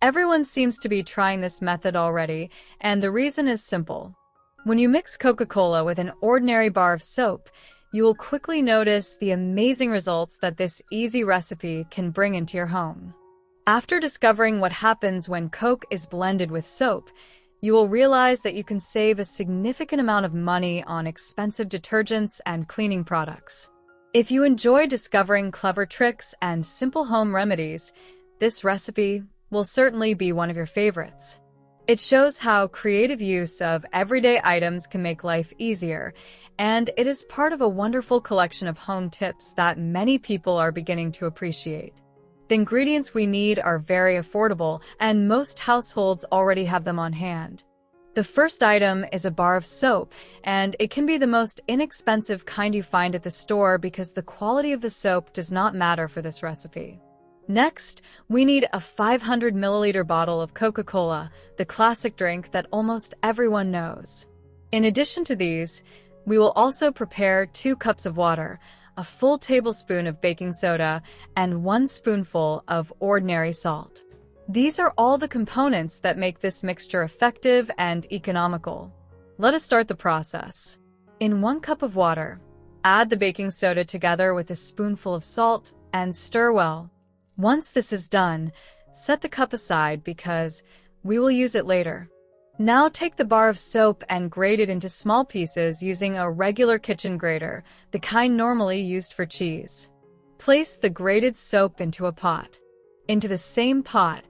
Everyone seems to be trying this method already, and the reason is simple. When you mix Coca-Cola with an ordinary bar of soap, you will quickly notice the amazing results that this easy recipe can bring into your home. After discovering what happens when Coke is blended with soap, you will realize that you can save a significant amount of money on expensive detergents and cleaning products. If you enjoy discovering clever tricks and simple home remedies, this recipe will certainly be one of your favorites. It shows how creative use of everyday items can make life easier, and it is part of a wonderful collection of home tips that many people are beginning to appreciate. The ingredients we need are very affordable, and most households already have them on hand. The first item is a bar of soap, and it can be the most inexpensive kind you find at the store because the quality of the soap does not matter for this recipe. Next, we need a 500 milliliter bottle of Coca-Cola, the classic drink that almost everyone knows. In addition to these, we will also prepare 2 cups of water, a full tablespoon of baking soda, and 1 spoonful of ordinary salt. These are all the components that make this mixture effective and economical. Let us start the process. In 1 cup of water, add the baking soda together with a spoonful of salt and stir well. Once this is done, set the cup aside because we will use it later. Now take the bar of soap and grate it into small pieces using a regular kitchen grater, the kind normally used for cheese. Place the grated soap into a pot. Into the same pot,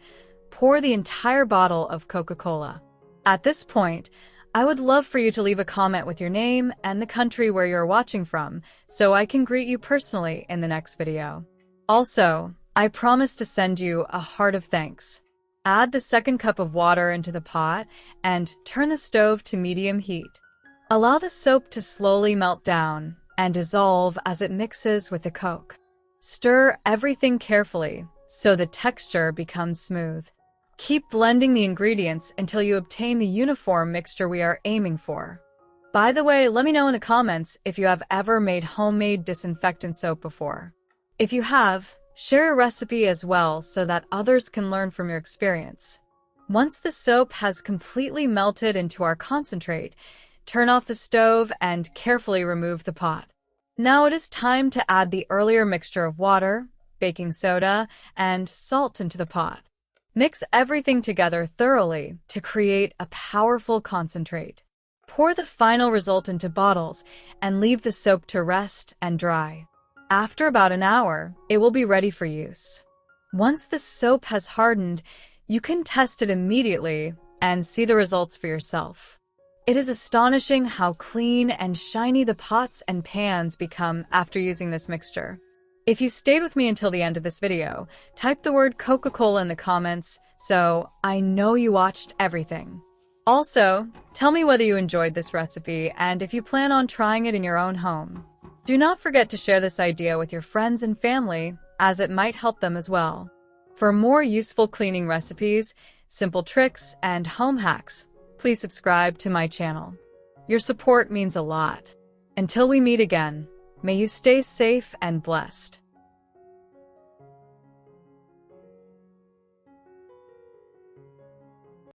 pour the entire bottle of Coca-Cola. At this point, I would love for you to leave a comment with your name and the country where you're watching from, so I can greet you personally in the next video. Also, I promise to send you a heart of thanks. Add the 2nd cup of water into the pot and turn the stove to medium heat. Allow the soap to slowly melt down and dissolve as it mixes with the Coke. Stir everything carefully so the texture becomes smooth. Keep blending the ingredients until you obtain the uniform mixture we are aiming for. By the way, let me know in the comments if you have ever made homemade disinfectant soap before. If you have, share a recipe as well so that others can learn from your experience. Once the soap has completely melted into our concentrate, turn off the stove and carefully remove the pot. Now it is time to add the earlier mixture of water, baking soda, and salt into the pot. Mix everything together thoroughly to create a powerful concentrate. Pour the final result into bottles and leave the soap to rest and dry. After about an hour, it will be ready for use. Once the soap has hardened, you can test it immediately and see the results for yourself. It is astonishing how clean and shiny the pots and pans become after using this mixture. If you stayed with me until the end of this video, type the word Coca-Cola in the comments so I know you watched everything. Also, tell me whether you enjoyed this recipe and if you plan on trying it in your own home. Do not forget to share this idea with your friends and family, as it might help them as well. For more useful cleaning recipes, simple tricks, and home hacks, please subscribe to my channel. Your support means a lot. Until we meet again, may you stay safe and blessed.